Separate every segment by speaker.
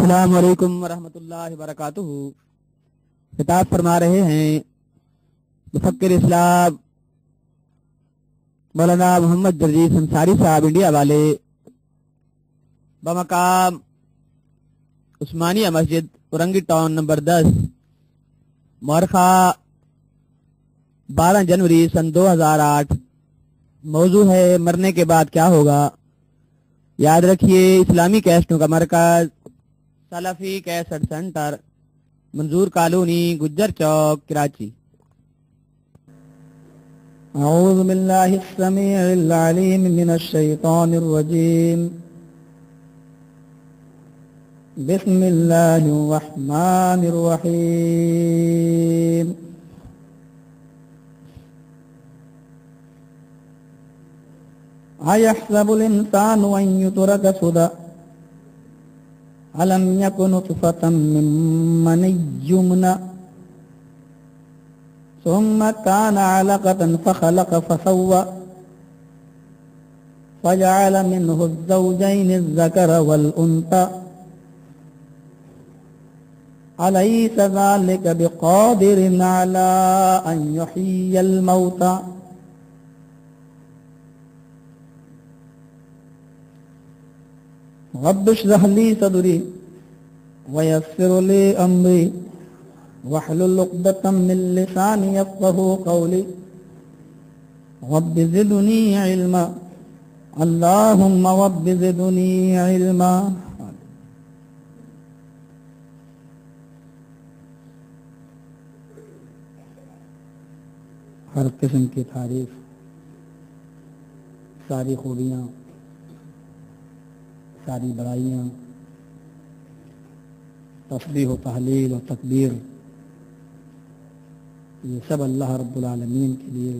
Speaker 1: السلام علیکم ورحمۃ اللہ وبرکاتہ۔ خطاب فرما رہے ہیں مفکر اسلام مولانا محمد جرجیس انصاری صاحب انڈیا والے، بمقام عثمانیہ مسجد اورنگی ٹاؤن نمبر 10، مورخہ 12 جنوری سن 2008۔ موضوع ہے مرنے کے بعد کیا ہوگا۔ یاد رکھیے اسلامی کیسٹوں کا مرکز سلفی کیسٹ سینٹر، منظور کالونی، گجر چوک، کراچی۔
Speaker 2: اعوذ باللہ السمیع العلیم من الشیطان الرجیم، بسم اللہ الرحمن الرحیم۔ أَيَحْسَبُ الْإِنسَانُ أَن يُتْرَكَ سُدًى أَلَمْ يَكُ نُطْفَةً مِّن مَّنِيٍّ يُمْنَىٰ ثُمَّ كَانَ عَلَقَةً فَخَلَقَ فَسَوَّىٰ فَجَعَلَ مِنْهُ الزَّوْجَيْنِ الذَّكَرَ وَالْأُنثَىٰ أَلَيْسَ ذَلِكَ بِقَادِرٍ عَلَىٰ أَن يُحْيِيَ الْمَوْتَىٰ رب اشرح لي صدري ويسر لي أمري واحلل عقدة من لساني يفقهوا قولي رب زدني علما اللهم رب زدني علما۔ ہر قسم کی تعریف، ساری خوبیاں، ساری بڑائیاں، تسبیح و تحلیل و تکبیر، یہ سب اللہ رب العالمین کے لیے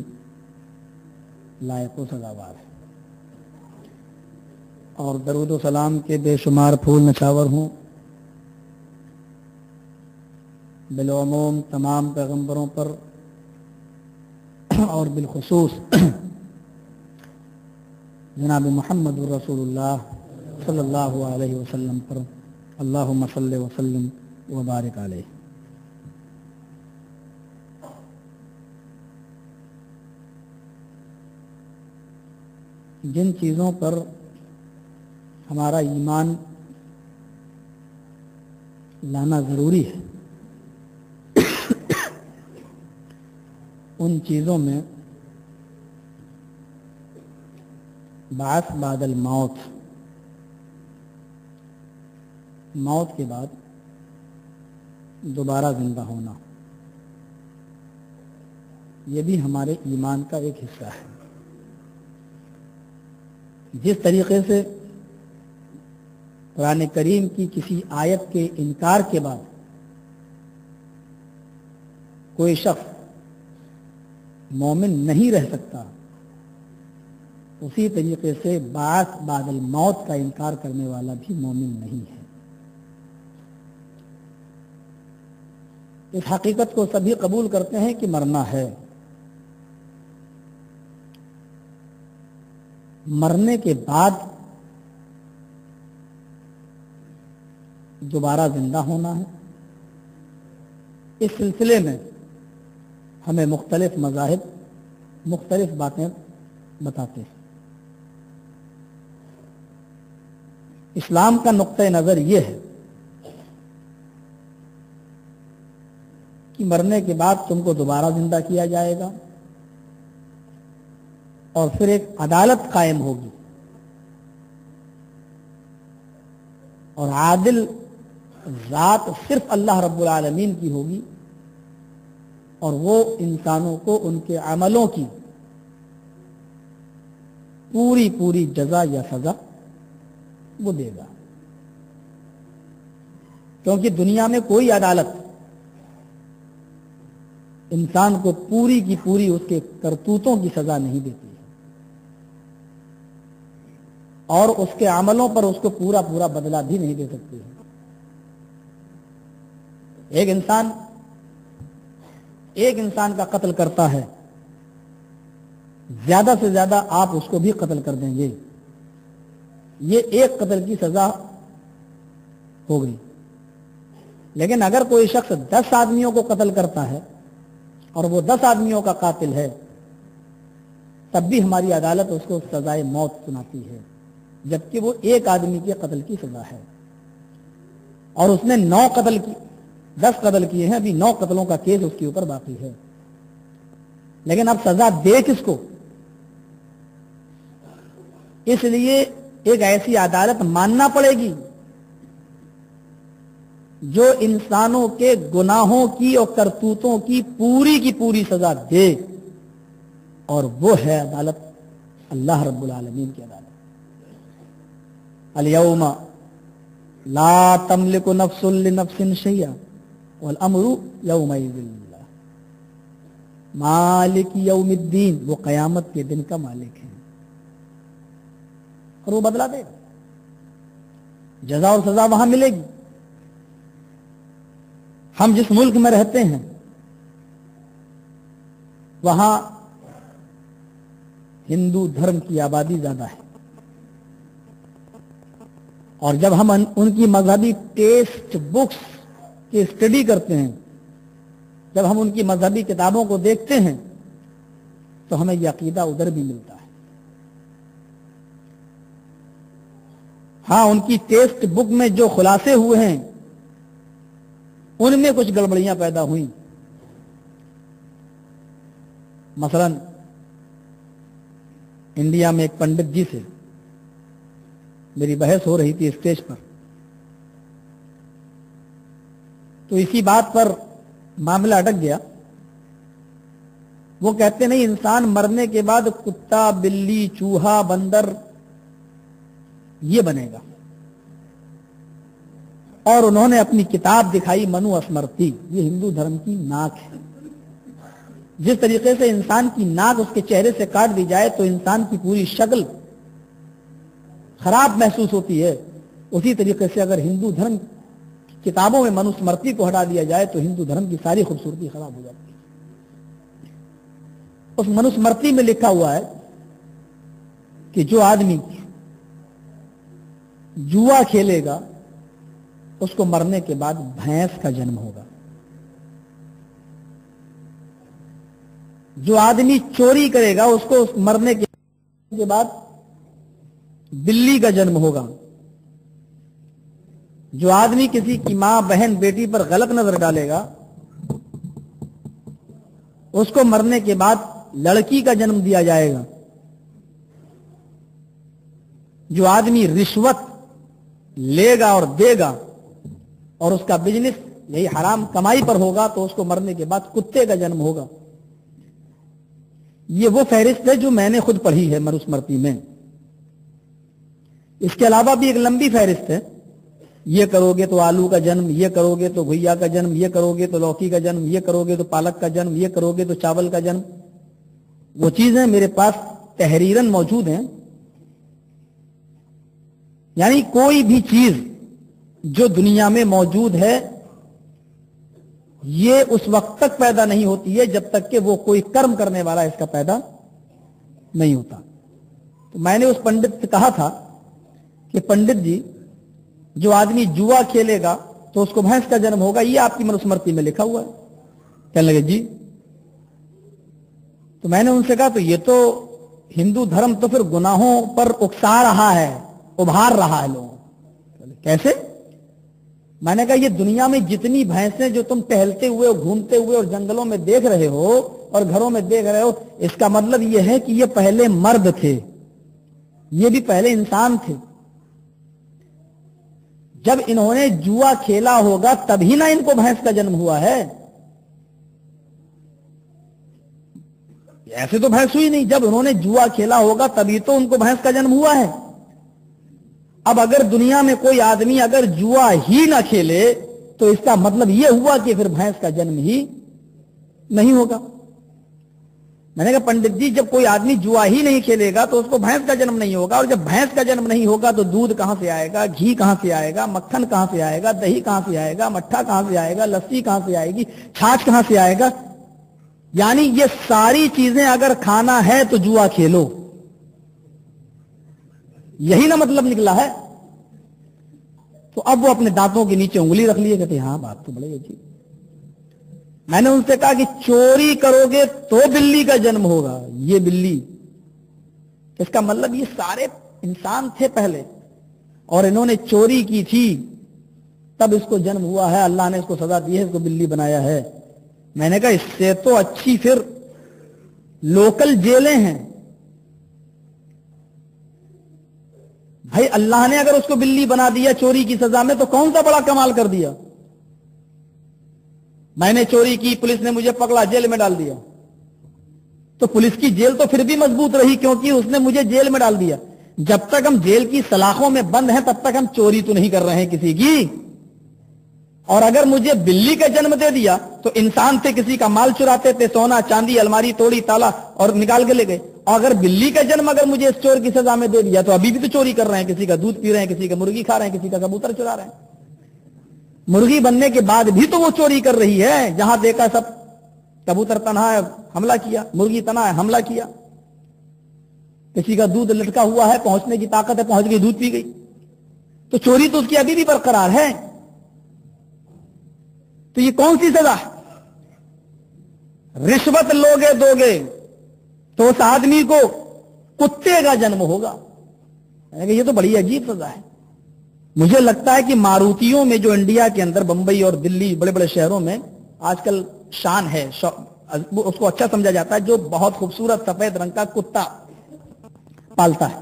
Speaker 2: لائق و سزاوار ہے، اور درود و سلام کے بے شمار پھول نچھاور ہوں بالعموم تمام پیغمبروں پر، اور بالخصوص جناب محمد رسول اللہ صلی اللہ علیہ وسلم پر، اللہم صلی وسلم وبارک علیہ۔ جن چیزوں پر ہمارا ایمان لانا ضروری ہے، ان چیزوں میں بعث بعد الموت، موت کے بعد دوبارہ زندہ ہونا، یہ بھی ہمارے ایمان کا ایک حصہ ہے۔ جس طریقے سے قرآن کریم کی کسی آیت کے انکار کے بعد کوئی شخص مومن نہیں رہ سکتا، اسی طریقے سے بعث بعد الموت کا انکار کرنے والا بھی مومن نہیں ہے۔ اس حقیقت کو سبھی قبول کرتے ہیں کہ مرنا ہے، مرنے کے بعد دوبارہ زندہ ہونا ہے۔ اس سلسلے میں ہمیں مختلف مذاہب مختلف باتیں بتاتے ہیں۔ اسلام کا نقطہ نظر یہ ہے کہ مرنے کے بعد تم کو دوبارہ زندہ کیا جائے گا، اور پھر ایک عدالت قائم ہوگی، اور عادل ذات صرف اللہ رب العالمین کی ہوگی، اور وہ انسانوں کو ان کے عملوں کی پوری جزا یا سزا وہ دے گا، کیونکہ دنیا میں کوئی عدالت انسان کو پوری کی پوری اس کے کرتوتوں کی سزا نہیں دیتی ہے، اور اس کے عملوں پر اس کو پورا بدلہ بھی نہیں دے سکتی ہے۔ ایک انسان کا قتل کرتا ہے، زیادہ سے زیادہ آپ اس کو بھی قتل کر دیں گے، یہ ایک قتل کی سزا ہو گئی، लेकिन अगर कोई शख्स 10 आदमियों को कत्ल करता है और वो 10 आदमियों का कातिल है, तब भी हमारी अदालत उसको सजाए मौत सुनाती है, जबकि वो एक आदमी के कत्ल की सजा है और उसने 10 कत्ल किए हैं, अभी 9 कत्लों का केस उसके ऊपर बाकी है। लेकिन अब सजा दे किसको? इसलिए एक ऐसी अदालत मानना पड़ेगी जो इंसानों के गुनाहों की और करतूतों की पूरी सजा दे, और वो है अदालत अल्लाह रब्बुल आलमीन की अदालत। अल-यौमा ला तमलिकु नफ्सुन लिनफ्सिन शैय्अन वल अम्रु यौमइज़िन लिल्लाह मालिक यौमिद्दीन। वो कयामत के दिन का मालिक है और वो बदला देगा, जज़ा और सजा वहां मिलेगी। हम जिस मुल्क में रहते हैं वहां हिंदू धर्म की आबादी ज्यादा है, और जब हम उनकी मजहबी टेक्स्ट बुक्स की स्टडी करते हैं, जब हम उनकी मजहबी किताबों को देखते हैं, तो हमें यह अकीदा उधर भी मिलता है। हाँ, उनकी टेक्स्ट बुक में जो खुलासे हुए हैं उनमें कुछ गड़बड़ियां पैदा हुई। मसलन इंडिया में एक पंडित जी से मेरी बहस हो रही थी स्टेज पर, तो इसी बात पर मामला अटक गया। वो कहते नहीं, इंसान मरने के बाद कुत्ता, बिल्ली, चूहा, बंदर ये बनेगा, और उन्होंने अपनी किताब दिखाई मनुस्मृति। ये हिंदू धर्म की नाक है। जिस तरीके से इंसान की नाक उसके चेहरे से काट दी जाए तो इंसान की पूरी शक्ल खराब महसूस होती है, उसी तरीके से अगर हिंदू धर्म की किताबों में मनुस्मृति को हटा दिया जाए तो हिंदू धर्म की सारी खूबसूरती खराब हो जाती है। उस मनुस्मृति में लिखा हुआ है कि जो आदमी जुआ खेलेगा उसको मरने के बाद भैंस का जन्म होगा, जो आदमी चोरी करेगा उसको मरने के बाद बिल्ली का जन्म होगा, जो आदमी किसी की मां, बहन, बेटी पर गलत नजर डालेगा उसको मरने के बाद लड़की का जन्म दिया जाएगा, जो आदमी रिश्वत लेगा और देगा और उसका बिजनेस यही हराम कमाई पर होगा तो उसको मरने के बाद कुत्ते का जन्म होगा। ये वो फहरिस्त है जो मैंने खुद पढ़ी है मनुस्मृति में। इसके अलावा भी एक लंबी फहरिस्त है। ये करोगे तो आलू का जन्म, ये करोगे तो घुइया का जन्म, ये करोगे तो लौकी का जन्म, ये करोगे तो पालक का जन्म, ये करोगे तो चावल का जन्म। वो चीजें मेरे पास तहरीरन मौजूद हैं। यानी कोई भी चीज जो दुनिया में मौजूद है ये उस वक्त तक पैदा नहीं होती है जब तक कि वो कोई कर्म करने वाला इसका पैदा नहीं होता। तो मैंने उस पंडित से कहा था कि पंडित जी, जो आदमी जुआ खेलेगा तो उसको भैंस का जन्म होगा, ये आपकी मनुस्मृति में लिखा हुआ है। कहने लगे जी। तो मैंने उनसे कहा तो ये तो हिंदू धर्म तो फिर गुनाहों पर उकसा रहा है, उभार रहा है लोगों। कैसे? मैंने कहा ये दुनिया में जितनी भैंसें जो तुम टहलते हुए और घूमते हुए और जंगलों में देख रहे हो और घरों में देख रहे हो, इसका मतलब ये है कि ये पहले मर्द थे, ये भी पहले इंसान थे। जब इन्होंने जुआ खेला होगा तभी ना इनको भैंस का जन्म हुआ है, ऐसे तो भैंस हुई नहीं। जब उन्होंने जुआ खेला होगा तभी तो उनको भैंस का जन्म हुआ है। अब अगर दुनिया में कोई आदमी अगर जुआ ही ना खेले तो इसका मतलब यह हुआ कि फिर भैंस का जन्म ही नहीं होगा। मैंने कहा पंडित जी, जब कोई आदमी जुआ ही नहीं खेलेगा तो उसको भैंस का जन्म नहीं होगा, और जब भैंस का जन्म नहीं होगा तो दूध कहां से आएगा, घी कहां से आएगा, मक्खन कहां से आएगा, दही कहां से आएगा, मट्ठा कहां से आएगा, लस्सी कहां से आएगी, छाछ कहां से आएगा। यानी ये सारी चीजें अगर खाना है तो जुआ खेलो, यही ना मतलब निकला है। तो अब वो अपने दांतों के नीचे उंगली रख लिए, कहते हाँ बात तो बड़ी अजीब। मैंने उनसे कहा कि चोरी करोगे तो बिल्ली का जन्म होगा, ये बिल्ली, इसका मतलब ये सारे इंसान थे पहले और इन्होंने चोरी की थी तब इसको जन्म हुआ है, अल्लाह ने इसको सजा दी है, इसको बिल्ली बनाया है। मैंने कहा इससे तो अच्छी फिर लोकल जेलें हैं भाई। अल्लाह ने अगर उसको बिल्ली बना दिया चोरी की सजा में तो कौन सा बड़ा कमाल कर दिया। मैंने चोरी की, पुलिस ने मुझे पकड़ा, जेल में डाल दिया, तो पुलिस की जेल तो फिर भी मजबूत रही क्योंकि उसने मुझे जेल में डाल दिया। जब तक हम जेल की सलाखों में बंद हैं तब तक हम चोरी तो नहीं कर रहे हैं किसी की। और अगर मुझे बिल्ली का जन्म दे दिया तो इंसान थे, किसी का माल चुराते थे, सोना चांदी अलमारी तोड़ी, ताला और निकाल के ले गए। और अगर बिल्ली का जन्म अगर मुझे इस चोर की सजा में दे दिया तो अभी भी तो चोरी कर रहे हैं, किसी का दूध पी रहे हैं, किसी का मुर्गी खा रहे हैं, किसी का कबूतर चुरा रहे हैं। मुर्गी बनने के बाद भी तो वो चोरी कर रही है। जहां देखा सब कबूतर तन्हा है हमला किया, मुर्गी तन्हा है हमला किया, किसी का दूध लटका हुआ है, पहुंचने की ताकत है, पहुंच गई, दूध पी गई, तो चोरी तो उसकी अभी भी बरकरार है। तो ये कौन सी सजा है? रिश्वत लोगे दोगे तो उस आदमी को कुत्ते का जन्म होगा। ये तो बड़ी अजीब सजा है। मुझे लगता है कि मारुतियों में जो इंडिया के अंदर बंबई और दिल्ली बड़े बड़े शहरों में आजकल शान है, उसको अच्छा समझा जाता है, जो बहुत खूबसूरत सफेद रंग का कुत्ता पालता है,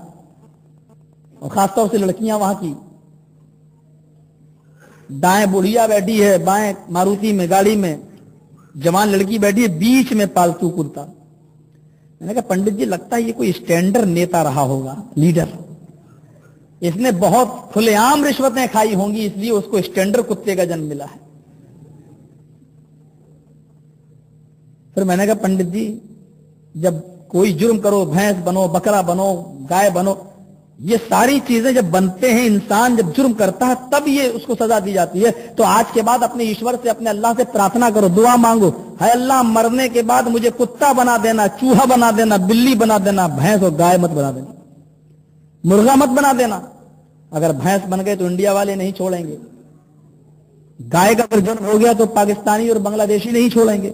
Speaker 2: और खासतौर से लड़कियां वहां की, दाएं बुढ़िया बैठी है, बाएं मारुति में गाड़ी में जवान लड़की बैठी है, बीच में पालतू कुत्ता। मैंने कहा पंडित जी लगता है ये कोई स्टैंडर्ड नेता रहा होगा, लीडर, इसने बहुत खुलेआम रिश्वतें खाई होंगी इसलिए उसको स्टैंडर्ड कुत्ते का जन्म मिला है। फिर मैंने कहा पंडित जी जब कोई जुर्म करो, भैंस बनो, बकरा बनो, गाय बनो, ये सारी चीजें जब बनते हैं, इंसान जब जुर्म करता है तब ये उसको सजा दी जाती है। तो आज के बाद अपने ईश्वर से, अपने अल्लाह से प्रार्थना करो, दुआ मांगो, है अल्लाह मरने के बाद मुझे कुत्ता बना देना, चूहा बना देना, बिल्ली बना देना, भैंस और गाय मत बना देना, मुर्गा मत बना देना। अगर भैंस बन गए तो इंडिया वाले नहीं छोड़ेंगे, गाय का अगर जन्म हो गया तो पाकिस्तानी और बांग्लादेशी नहीं छोड़ेंगे,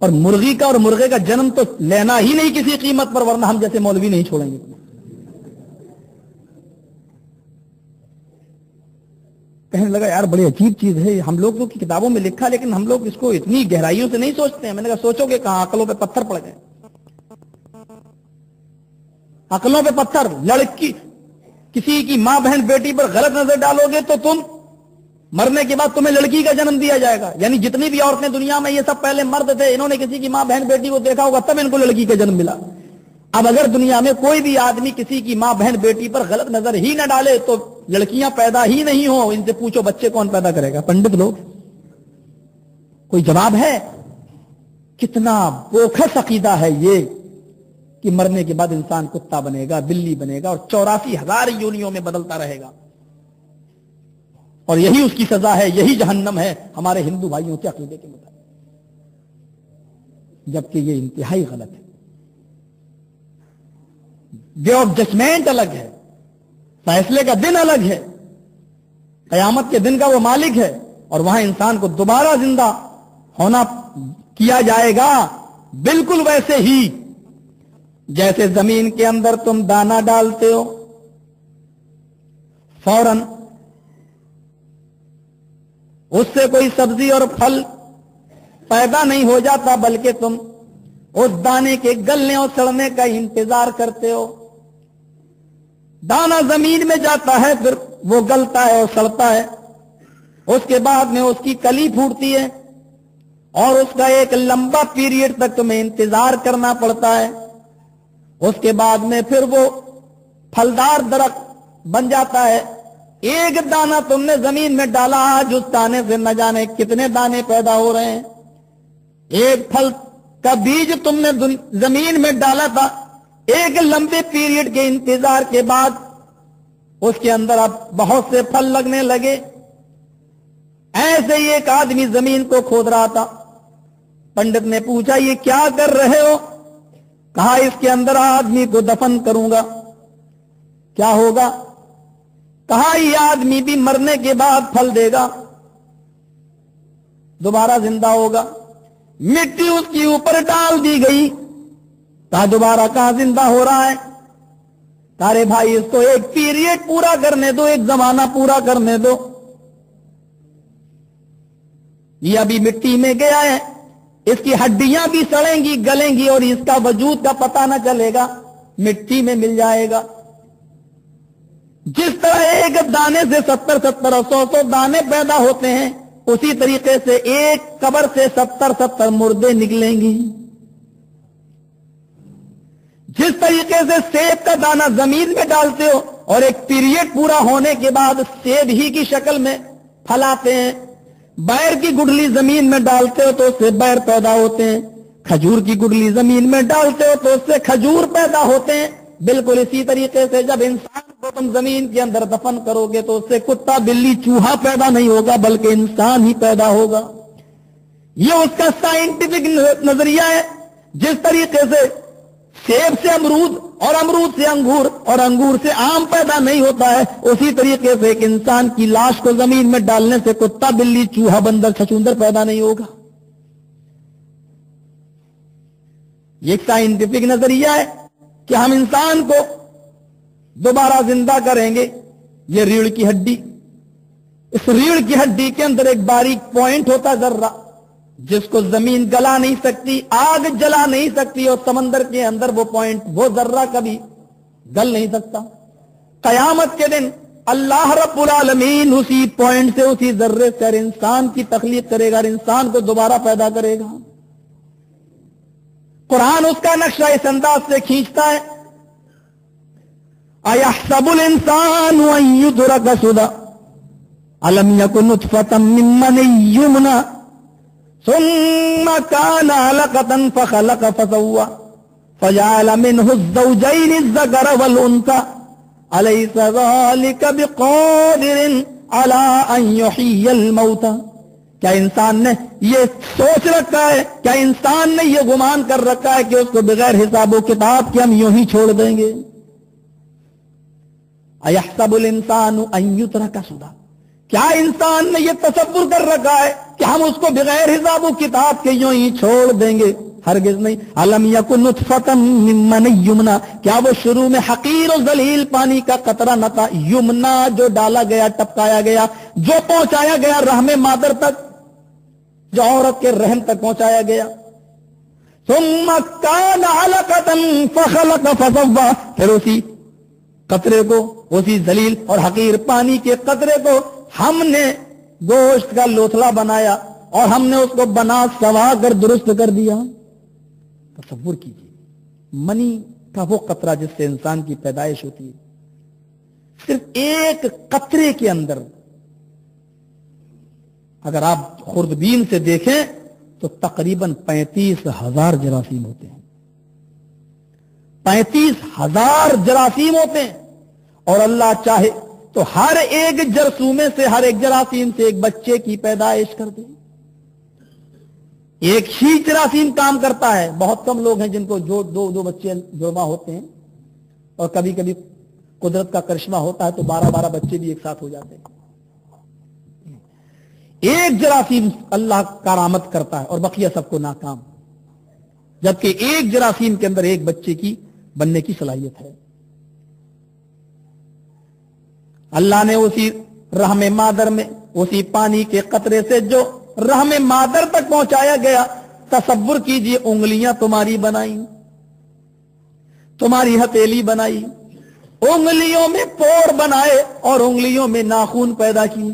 Speaker 2: और मुर्गी का और मुर्गे का जन्म तो लेना ही नहीं किसी कीमत पर, वरना हम जैसे मौलवी नहीं छोड़ेंगे। कहने लगा यार बड़ी अजीब चीज है, हम लोग तो की किताबों में लिखा लेकिन हम लोग इसको इतनी गहराइयों से नहीं सोचते हैं। मैंने कहा सोचोगे कहां, अकलों पे पत्थर पड़ गए, अकलों पे पत्थर। लड़की किसी की मां बहन बेटी पर गलत नजर डालोगे तो तुम मरने के बाद तुम्हें लड़की का जन्म दिया जाएगा। यानी जितनी भी औरतें दुनिया में, ये सब पहले मर्द थे, इन्होंने किसी की मां बहन बेटी को देखा होगा तब इनको लड़की का जन्म मिला। अब अगर दुनिया में कोई भी आदमी किसी की मां बहन बेटी पर गलत नजर ही न डाले तो लड़कियां पैदा ही नहीं हो। इनसे पूछो बच्चे कौन पैदा करेगा? पंडित लोग। कोई जवाब है? कितना बोखस अकीदा है ये कि मरने के बाद इंसान कुत्ता बनेगा, बिल्ली बनेगा और 84,000 योनियों में बदलता रहेगा, और यही उसकी सजा है, यही जहन्नम है हमारे हिंदू भाइयों के अकीदे के मुताबिक, जबकि ये इंतहाई गलत है। डे ऑफ जजमेंट अलग है, फैसले का दिन अलग है, कयामत के दिन का वो मालिक है, और वहां इंसान को दोबारा जिंदा होना किया जाएगा बिल्कुल वैसे ही जैसे जमीन के अंदर तुम दाना डालते हो, फौरन उससे कोई सब्जी और फल पैदा नहीं हो जाता, बल्कि तुम उस दाने के गलने और सड़ने का इंतजार करते हो। दाना जमीन में जाता है, फिर वो गलता है और सड़ता है, उसके बाद में उसकी कली फूटती है और उसका एक लंबा पीरियड तक तुम्हें इंतजार करना पड़ता है। उसके बाद में फिर वो फलदार दरख्त बन जाता है। एक दाना तुमने जमीन में डाला, आज उस दाने से न जाने कितने दाने पैदा हो रहे हैं। एक फल का बीज तुमने जमीन में डाला था, एक लंबे पीरियड के इंतजार के बाद उसके अंदर अब बहुत से फल लगने लगे। ऐसे ही एक आदमी जमीन को खोद रहा था। पंडित ने पूछा ये क्या कर रहे हो? कहा इसके अंदर आदमी को दफन करूंगा। क्या होगा? कहा ये आदमी भी मरने के बाद फल देगा, दोबारा जिंदा होगा। मिट्टी उसके ऊपर डाल दी गई, कहा दोबारा कहां जिंदा हो रहा है? तारे भाई इसको एक पीरियड पूरा करने दो, एक जमाना पूरा करने दो। ये अभी मिट्टी में गया है, इसकी हड्डियां भी सड़ेंगी गलेंगी और इसका वजूद का पता न चलेगा, मिट्टी में मिल जाएगा। जिस तरह एक दाने से 70-70 और 100-100 दाने पैदा होते हैं, उसी तरीके से एक कब्र से 70-70 मुर्दे निकलेंगी। जिस तरीके से सेब का दाना जमीन में डालते हो और एक पीरियड पूरा होने के बाद सेब ही की शक्ल में फल आते हैं, बैर की गुठली जमीन में डालते हो तो उससे बैर पैदा होते हैं, खजूर की गुठली जमीन में डालते हो तो उससे खजूर पैदा होते हैं। बिल्कुल इसी तरीके से जब इंसान को तुम जमीन के अंदर दफन करोगे तो उससे कुत्ता बिल्ली चूहा पैदा नहीं होगा, बल्कि इंसान ही पैदा होगा। ये उसका साइंटिफिक नजरिया है। जिस तरीके से सेब से अमरूद और अमरूद से अंगूर और अंगूर से आम पैदा नहीं होता है, उसी तरीके से एक इंसान की लाश को जमीन में डालने से कुत्ता बिल्ली चूहा बंदर छछूंदर पैदा नहीं होगा। ये एक साइंटिफिक नजरिया है कि हम इंसान को दोबारा जिंदा करेंगे। ये रीढ़ की हड्डी, इस रीढ़ की हड्डी के अंदर एक बारीक पॉइंट होता जर्रा, जिसको जमीन गला नहीं सकती, आग जला नहीं सकती, और समंदर के अंदर वो पॉइंट, वो जर्रा कभी गल नहीं सकता। कयामत के दिन अल्लाह रब्बुल आलमीन उसी पॉइंट से, उसी जर्रे से इंसान की तखलीक करेगा और इंसान को दोबारा पैदा करेगा। कुरान उसका नक्शा इस अंदाज से खींचता है, अयहसबुल इंसानु अन युद्रका सुदा अलम यकुन नुतफतम मिन मनी युमना सुम्मा काना अलकतन फखलक फसव्वा फजअल मिनहु ज़ौजैनि अज़्ज़करा वल उन्सा अलैसा ज़ालिका बिक़ादिरिन अला अन युह्यियल मौता। क्या इंसान ने ये सोच रखा है, क्या इंसान ने ये गुमान कर रखा है कि उसको बगैर हिसाब किताब के हम यूं ही छोड़ देंगे? अयहसबुल इंसानु अन युत्रका सुदा, क्या इंसान ने ये तसव्वुर कर रखा है कि हम उसको बगैर हिसाब किताब के यूं ही छोड़ देंगे? हरगिज नहीं। अलम यकुन नुतफतम मिन मनी युमना, क्या वो शुरू में हकीर और जलील पानी का कतरा न था? युमना जो डाला गया, टपकाया गया, जो पहुंचाया गया रहमे मादर तक, जो औरत के रहम तक पहुंचाया गया। सुम्मा काना अलकतन फखलक फसव्वा, फिर उसी कतरे को, उसी जलील और हकीर पानी के कतरे को हमने गोश्त का लोथला बनाया और हमने उसको बना सवा कर दुरुस्त कर दिया। तसव्वुर कीजिए, मनी का वो कतरा जिससे इंसान की पैदाइश होती है, सिर्फ एक कतरे के अंदर अगर आप खुर्दबीन से देखें तो तकरीबन 35,000 जरासीम होते हैं। 35,000 जरासीम होते हैं, और अल्लाह चाहे तो हर एक जरसूमे से, हर एक जरासीम से एक बच्चे की पैदाइश कर दे। एक ही जरासीम काम करता है। बहुत कम लोग हैं जिनको जो दो बच्चे जुड़वा होते हैं, और कभी कभी कुदरत का करिश्मा होता है तो 12-12 बच्चे भी एक साथ हो जाते हैं। एक जरासीम अल्लाह करामत करता है और बकिया सबको नाकाम, जबकि एक जरासीम के अंदर एक बच्चे की बनने की सलाहियत है। अल्लाह ने उसी रहमे मादर में, उसी पानी के कतरे से जो रहमे मादर तक पहुंचाया गया, तसव्वुर कीजिए, उंगलियां तुम्हारी बनाई, तुम्हारी हथेली बनाई, उंगलियों में पोर बनाए और उंगलियों में नाखून पैदा किए।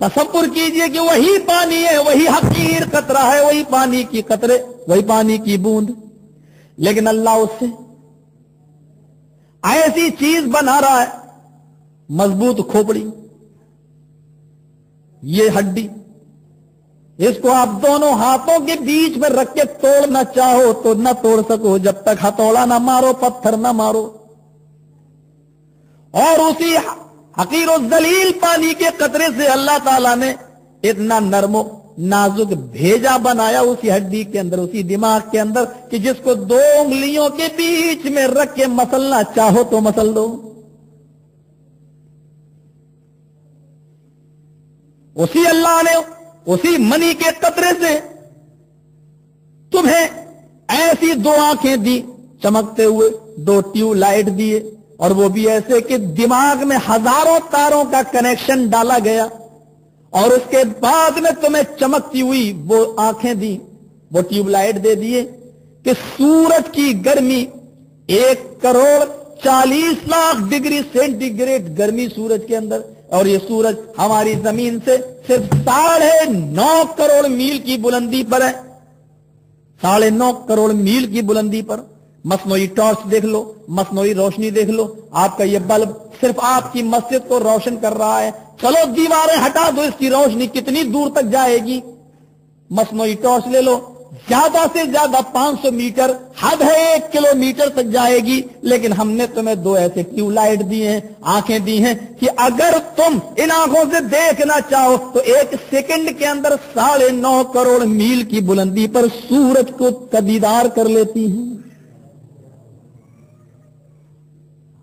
Speaker 2: तसव्वुर कीजिए कि वही पानी है, वही हकीर कतरा है, वही पानी की कतरे, वही पानी की बूंद, लेकिन अल्लाह उससे ऐसी चीज बना रहा है, मजबूत खोपड़ी, ये हड्डी, इसको आप दोनों हाथों के बीच में रख के तोड़ना चाहो तो न तोड़ सको, जब तक हथौड़ा ना मारो, पत्थर ना मारो। और उसी हकीर और जलील पानी के कतरे से अल्लाह ताला ने इतना नरमो नाजुक भेजा बनाया उसी हड्डी के अंदर, उसी दिमाग के अंदर, कि जिसको 2 उंगलियों के बीच में रख के मसलना चाहो तो मसल दो। उसी अल्लाह ने उसी मनी के कतरे से तुम्हें ऐसी 2 आंखें दी, चमकते हुए 2 ट्यूबलाइट दिए, और वो भी ऐसे कि दिमाग में हजारों तारों का कनेक्शन डाला गया, और उसके बाद में तुम्हें चमकती हुई वो आंखें दी, वो ट्यूबलाइट दे दिए कि सूरज की गर्मी 1,40,00,000 डिग्री सेंटीग्रेड गर्मी सूरज के अंदर, और ये सूरज हमारी जमीन से सिर्फ 9.5 करोड़ मील की बुलंदी पर है। 9.5 करोड़ मील की बुलंदी पर। मसनोई टॉर्च देख लो, मसनोई रोशनी देख लो, आपका ये बल्ब सिर्फ आपकी मस्जिद को रोशन कर रहा है। चलो दीवारें हटा दो, इसकी रोशनी कितनी दूर तक जाएगी? मसनोई टॉर्च ले लो, ज्यादा से ज्यादा 500 मीटर, हद है 1 किलोमीटर तक जाएगी। लेकिन हमने तुम्हें 2 ऐसे ट्यूबलाइट दिए हैं, आंखें दी हैं कि अगर तुम इन आंखों से देखना चाहो तो 1 सेकंड के अंदर 9.5 करोड़ मील की बुलंदी पर सूरज को दीदार कर लेती हैं।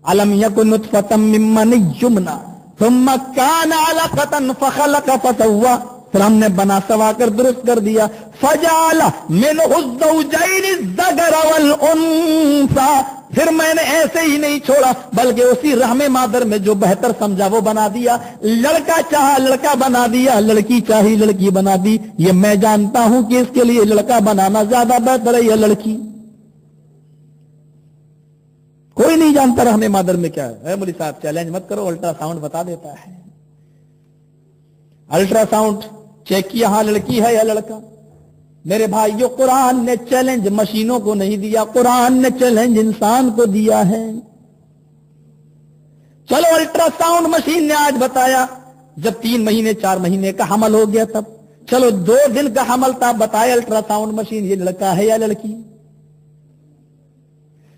Speaker 2: अलम यकुन नुतफतम मिन मनी युमना थुम्मा काना अलकतन फखलक फसव्वा, फिर हमने बना सवा कर दुरुस्त कर दिया। फजाला मिनहु ज़ौजैनि ज़कर वल उन्सा, फिर मैंने ऐसे ही नहीं छोड़ा बल्कि उसी रहमे मादर में जो बेहतर समझा वो बना दिया। लड़का चाहा लड़का बना दिया, लड़की चाही लड़की बना दी। ये मैं जानता हूं कि इसके लिए लड़का बनाना ज्यादा बेहतर है या लड़की? कोई नहीं जानता रहमे मादर में क्या है। मौलवी साहब चैलेंज मत करो, अल्ट्रासाउंड बता देता है। अल्ट्रासाउंड चेक किया, हां लड़की है या लड़का। मेरे भाइयों, कुरान ने चैलेंज मशीनों को नहीं दिया, कुरान ने चैलेंज इंसान को दिया है। चलो अल्ट्रासाउंड मशीन ने आज बताया, जब 3 महीने 4 महीने का हमल हो गया तब, चलो 2 दिन का हमल था, बताए अल्ट्रासाउंड मशीन ये लड़का है या लड़की।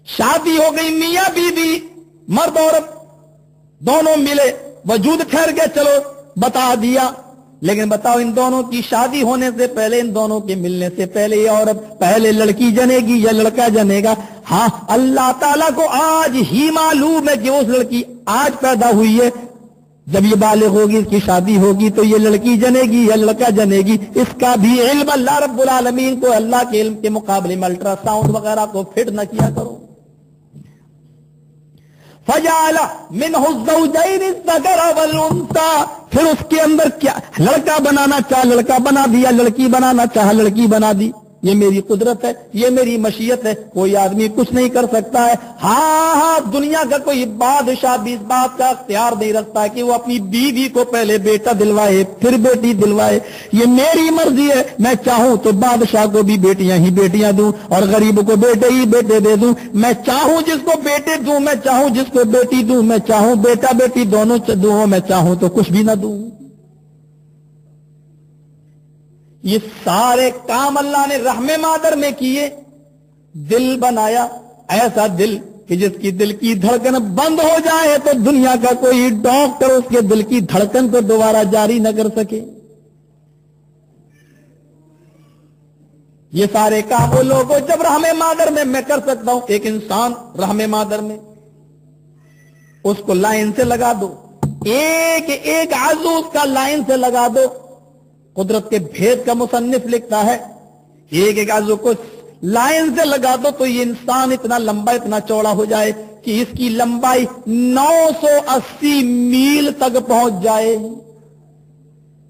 Speaker 2: शादी हो गई, मियां बीवी, मर्द औरत दोनों मिले, वजूद ठहर गए, चलो बता दिया। लेकिन बताओ, इन दोनों की शादी होने से पहले, इन दोनों के मिलने से पहले ये औरत पहले लड़की जनेगी या लड़का जनेगा? हां, अल्लाह ताला को आज ही मालूम है कि उस लड़की आज पैदा हुई है, जब ये बालिग होगी, इसकी शादी होगी तो ये लड़की जनेगी या लड़का जनेगी। इसका भी इल्म अल्लाह रब्बुल आलमीन को, अल्लाह के इल्म के मुकाबले में अल्ट्रासाउंड वगैरह को फिट न किया करो। फजाला मिनहु ज़ौजैनि ज़कर वल उन्सा, फिर उसके अंदर क्या, लड़का बनाना चाह लड़का बना दिया, लड़की बनाना चाह लड़की बना दी। ये मेरी कुदरत है, ये मेरी मशीयत है, कोई आदमी कुछ नहीं कर सकता है। हाँ, दुनिया का कोई बादशाह भी इस बात का अख्तियार नहीं रखता है कि वो अपनी बीवी को पहले बेटा दिलवाए फिर बेटी दिलवाए। ये मेरी मर्जी है, मैं चाहूं तो बादशाह को भी बेटियां ही बेटियां दूं और गरीब को बेटे ही बेटे दे दूं। मैं चाहूं जिसको बेटे दूं, मैं चाहूं जिसको बेटी दूं, मैं चाहूं बेटा बेटी दोनों दूं, मैं चाहूं तो कुछ भी ना दूं। ये सारे काम अल्लाह ने रहमे मादर में किए। दिल बनाया, ऐसा दिल कि जिसकी दिल की धड़कन बंद हो जाए तो दुनिया का कोई डॉक्टर उसके दिल की धड़कन को दोबारा जारी न कर सके। ये सारे काम वो लोगों जब रहमे मादर में मैं कर सकता हूं। एक इंसान रहमे मादर में, उसको लाइन से लगा दो, एक एक आजू उसका लाइन से लगा दो। कुदरत के भेद का मुसन्निफ लिखता है, एक एक आजू को लाइन से लगा दो तो ये इंसान इतना लंबा इतना चौड़ा हो जाए कि इसकी लंबाई 980 मील तक पहुंच जाए।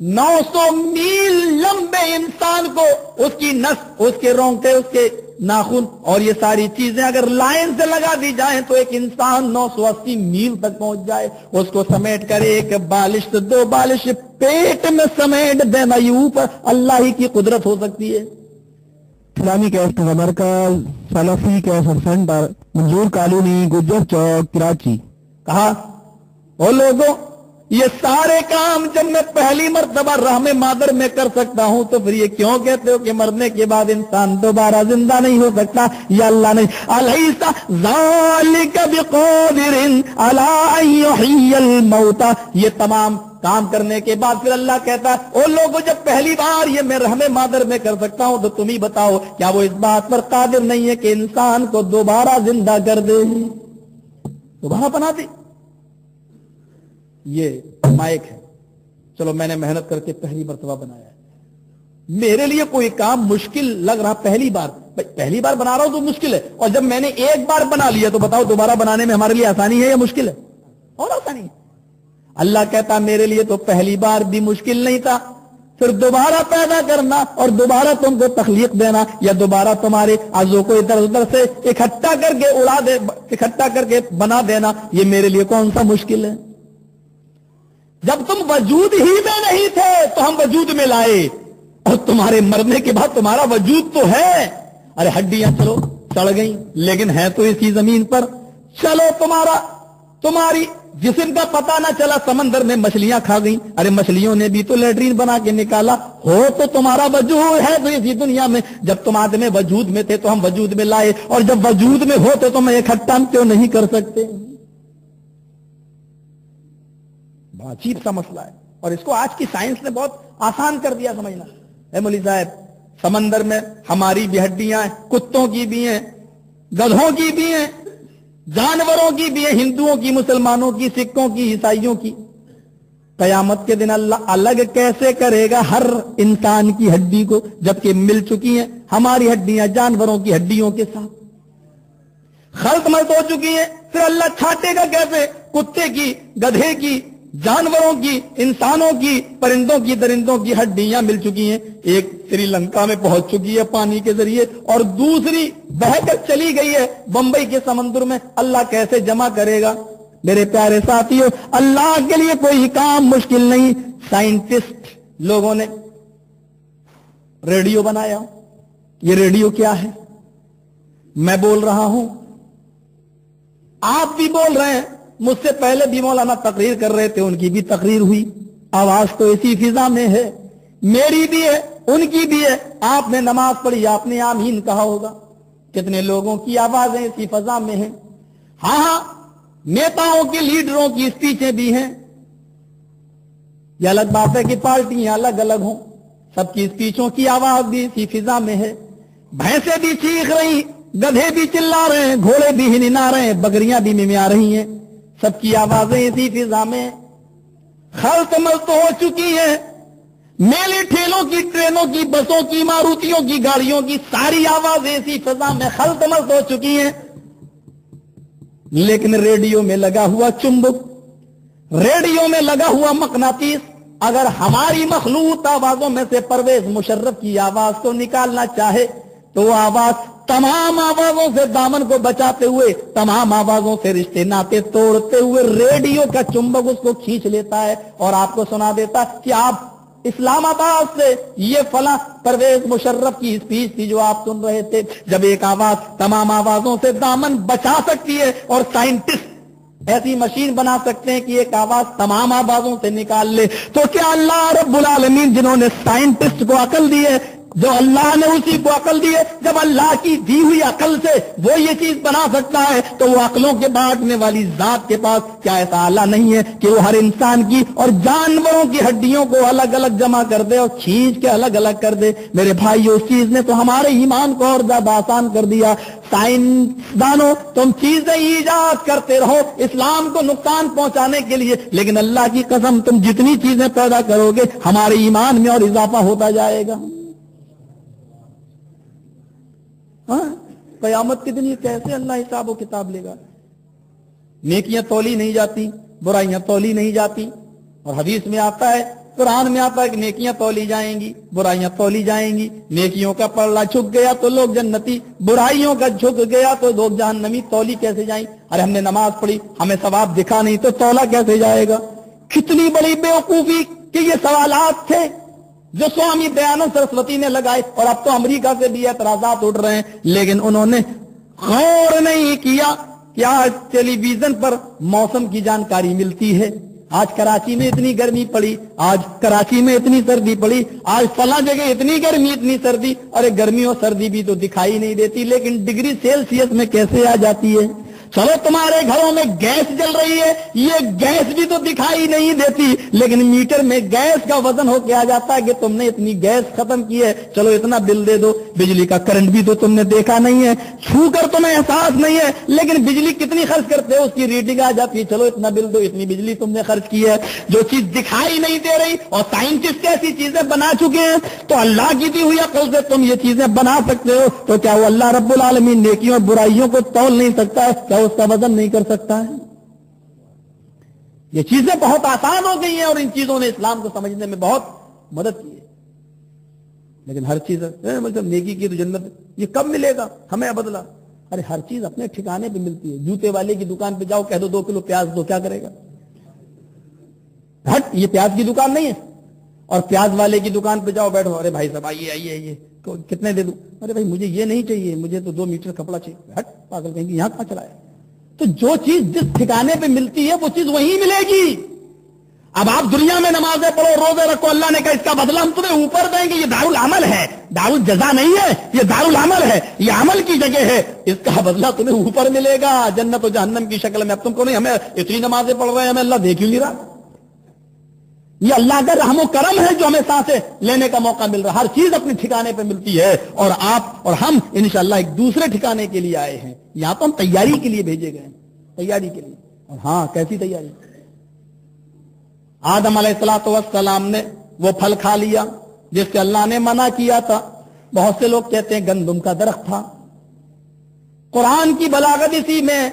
Speaker 2: 900 मील लंबे इंसान को उसकी नस, उसके रोंगटे, उसके नाखून और ये सारी चीजें अगर लाइन से लगा दी जाएं तो एक इंसान 980 मील तक पहुंच जाए। उसको समेट कर एक बालिश तो 2 बालिश पेट में समेट देना, ये ऊपर अल्लाह ही की कुदरत हो सकती है।
Speaker 1: इस्लामी कैस्ट मरकज सलफी कैस्ट सेंटर, मंजूर कॉलोनी, गुज्जर चौक, कराची।
Speaker 2: कहा ओ लोगों, ये सारे काम जब मैं पहली मर्तबा रहमे मादर में कर सकता हूं तो फिर ये क्यों कहते हो कि मरने के बाद इंसान दोबारा जिंदा नहीं हो सकता? या अल्लाह नहीं, अलैसा ज़ालिका बिक़ादिरिन अला अन युह्यिल मौता। ये तमाम काम करने के बाद फिर अल्लाह कहता है, ओ लोगों, जब पहली बार ये मैं रहमे मादर में कर सकता हूं तो तुम ही बताओ, क्या वो इस बात पर कादिर नहीं है कि इंसान को दोबारा जिंदा कर दे, दोबारा बना दे? ये माइक है, चलो मैंने मेहनत करके पहली मर्तबा बनाया है, मेरे लिए कोई काम मुश्किल लग रहा पहली बार, पहली बार बना रहा हूं तो मुश्किल है, और जब मैंने एक बार बना लिया तो बताओ दोबारा बनाने में हमारे लिए आसानी है या मुश्किल है? और आसानी है। अल्लाह कहता मेरे लिए तो पहली बार भी मुश्किल नहीं था, फिर दोबारा पैदा करना और दोबारा तुमको तखलीक देना या दोबारा तुम्हारे आज़ों को इधर उधर से इकट्ठा करके उड़ा दे, इकट्ठा करके बना देना, ये मेरे लिए कौन सा मुश्किल है? जब तुम वजूद ही में नहीं थे तो हम वजूद में लाए, और तुम्हारे मरने के बाद तुम्हारा वजूद तो है। अरे हड्डियां चलो सड़ गई लेकिन है तो इसी जमीन पर। चलो तुम्हारी जिस्म का पता ना चला, समंदर में मछलियां खा गई, अरे मछलियों ने भी तो लेटरीन बना के निकाला, हो तो तुम्हारा वजूद है तो इसी दुनिया में। जब तुम आदमी वजूद में थे तो हम वजूद में लाए, और जब वजूद में हो तो तुम इकट्ठा क्यों नहीं कर सकते? बहुत अजीब सा मसला है, और इसको आज की साइंस ने बहुत आसान कर दिया समझना। ए मौलवी साहब, समंदर में हमारी भी हड्डियां हैं, कुत्तों की भी हैं, गधों की भी हैं, जानवरों की भी है, हिंदुओं की, मुसलमानों की, सिखों की, ईसाइयों की। कयामत के दिन अल्लाह अलग कैसे करेगा हर इंसान की हड्डी को, जबकि मिल चुकी हैं हमारी हड्डियां जानवरों की हड्डियों के साथ, खल्त मल्त हो चुकी हैं। फिर अल्लाह छाटेगा कैसे? कुत्ते की, गधे की, जानवरों की, इंसानों की, परिंदों की, दरिंदों की हड्डियां मिल चुकी हैं। एक श्रीलंका में पहुंच चुकी है पानी के जरिए, और दूसरी बहकर चली गई है बंबई के समुद्र में। अल्लाह कैसे जमा करेगा? मेरे प्यारे साथियों, अल्लाह के लिए कोई काम मुश्किल नहीं। साइंटिस्ट लोगों ने रेडियो बनाया। ये रेडियो क्या है? मैं बोल रहा हूं, आप भी बोल रहे हैं, मुझसे पहले भी मौलाना तकरीर कर रहे थे, उनकी भी तकरीर हुई। आवाज तो इसी फिजा में है, मेरी भी है, उनकी भी है। आपने नमाज पढ़ी, आपने आमीन कहा होगा। कितने लोगों की आवाजें इसी फिजा में हैं। हाँ, नेताओं के, लीडरों की स्पीचें भी हैं। यह अलग बात है कि पार्टियां अलग अलग हों, सबकी स्पीचों की आवाज भी इसी फिजा में है। भैंसें भी चीख रही, गधे भी चिल्ला रहे हैं, घोड़े भी हिनहिना रहे हैं, बकरियां भी मिमिया रही हैं, सबकी आवाजें इसी फिजा में खल्त मल्त हो चुकी है। मेले ठेलों की, ट्रेनों की, बसों की, मारुतियों की, गाड़ियों की सारी आवाजें इसी फिजा में खल्त मल्त हो चुकी हैं। लेकिन रेडियो में लगा हुआ चुंबक, रेडियो में लगा हुआ मकनातीस, अगर हमारी मखलूत आवाजों में से परवेज मुशर्रफ की आवाज को निकालना चाहे तो वो आवाज तमाम आवाजों से दामन को बचाते हुए, तमाम आवाजों से रिश्ते नाते तोड़ते हुए रेडियो का चुंबक उसको खींच लेता है और आपको सुना देता कि आप इस्लामाबाद से ये फला परवेज मुशर्रफ की स्पीच थी जो आप सुन रहे थे। जब एक आवाज तमाम आवाजों से दामन बचा सकती है और साइंटिस्ट ऐसी मशीन बना सकते हैं कि एक आवाज तमाम आवाजों से निकाल ले, तो क्या अल्लाह रब्बुल आलमीन जिन्होंने साइंटिस्ट को अकल दी है, जो अल्लाह ने उसी को अकल दी है, जब अल्लाह की दी हुई अकल से वो ये चीज बना सकता है तो वो अकलों के बांटने वाली जात के पास क्या ऐसा आला नहीं है कि वो हर इंसान की और जानवरों की हड्डियों को अलग अलग जमा कर दे और खींच के अलग अलग कर दे? मेरे भाइयों, उस चीज ने तो हमारे ईमान को और ज्यादा आसान कर दिया। साइंसदानों, तुम चीजें ईजाद करते रहो इस्लाम को नुकसान पहुंचाने के लिए, लेकिन अल्लाह की कसम तुम जितनी चीजें पैदा करोगे हमारे ईमान में और इजाफा होता जाएगा। कयामत के दिन ये कैसे अल्लाह हिसाब किताब लेगा? नेकियां तौली नहीं जाती, बुराइयां तौली नहीं जाती, और हदीस में आता है, कुरान में आता है कि नेकियां तौली जाएंगी, बुराइयां तौली जाएंगी। नेकियों का पल्ला झुक गया तो लोग जन्नती, बुराइयों का झुक गया तो लोग जहन्नमी। तौली कैसे जाएंगी? अरे हमने नमाज पढ़ी, हमें सवाब दिखा नहीं तो तौला कैसे जाएगा? कितनी बड़ी बेवकूफी कि ये सवालात थे जो स्वामी दयानंद सरस्वती ने लगाए, और अब तो अमेरिका से भी एतराजात उठ रहे हैं, लेकिन उन्होंने गौर नहीं किया कि आज टेलीविजन पर मौसम की जानकारी मिलती है। आज कराची में इतनी गर्मी पड़ी, आज कराची में इतनी सर्दी पड़ी, आज फला जगह इतनी गर्मी इतनी सर्दी। अरे गर्मी और सर्दी भी तो दिखाई नहीं देती, लेकिन डिग्री सेल्सियस में कैसे आ जाती है? चलो तुम्हारे घरों में गैस जल रही है, ये गैस भी तो दिखाई नहीं देती, लेकिन मीटर में गैस का वजन होके आ जाता है कि तुमने इतनी गैस खत्म की है, चलो इतना बिल दे दो। बिजली का करंट भी तो तुमने देखा नहीं है, छू कर तुम्हें एहसास नहीं है, लेकिन बिजली कितनी खर्च करते हो उसकी रीडिंग आ जाती है, चलो इतना बिल दो, इतनी बिजली तुमने खर्च की है। जो चीज दिखाई नहीं दे रही, और साइंटिस्ट ऐसी चीजें बना चुके हैं, तो अल्लाह की दी हुई अकल से तुम ये चीजें बना सकते हो, तो क्या वो अल्लाह रब्बुल आलमीन नेकियों और बुराइयों को तौल नहीं सकता है? क्या उसका वजन नहीं कर सकता है? ये चीजें बहुत आसान हो गई हैं और इन चीजों ने इस्लाम को समझने में बहुत मदद की है। लेकिन हर चीज मतलब नेकी की तो जन्नत, ये कब मिलेगा, हमें बदला। अरे हर चीज अपने ठिकाने पे मिलती है। जूते वाले की दुकान पे जाओ, कह दो 2 किलो प्याज दो, क्या करेगा? हट, ये प्याज की दुकान नहीं है। और प्याज वाले की दुकान पे जाओ, बैठो, अरे भाई साहब आइए आइए आइए, कितने दे दूं? अरे भाई मुझे ये नहीं चाहिए, मुझे तो 2 मीटर कपड़ा चाहिए। हट पागल कहेंगे, यहां कहां चला है? तो जो चीज जिस ठिकाने पे मिलती है वो चीज वहीं मिलेगी। अब आप दुनिया में नमाजें पढ़ो, रोजे रखो, अल्लाह ने कहा इसका बदला हम तुम्हें ऊपर देंगे। ये दारुल अमल है, दारुल जजा नहीं है, ये दारुल अमल है, ये अमल की जगह है, इसका बदला तुम्हें ऊपर मिलेगा जन्नत और जहन्नम की शक्ल में। अब तुमको नहीं, हमें इतनी नमाजें पढ़ रहे हैं, हमें अल्लाह देख ही नहीं रहा। ये अल्लाह का रहमो करम है जो हमें सांसें लेने का मौका मिल रहा है। हर चीज अपने ठिकाने पे मिलती है, और आप और हम इंशाअल्लाह एक दूसरे ठिकाने के लिए आए हैं। यहां तो हम तैयारी के लिए भेजे गए हैं, तैयारी के लिए। और हां, कैसी तैयारी? आदम अलैहिस्सलाम ने वो फल खा लिया जिससे अल्लाह ने मना किया था। बहुत से लोग कहते हैं गंदम का दरख्त था। कुरान की बलागत इसी में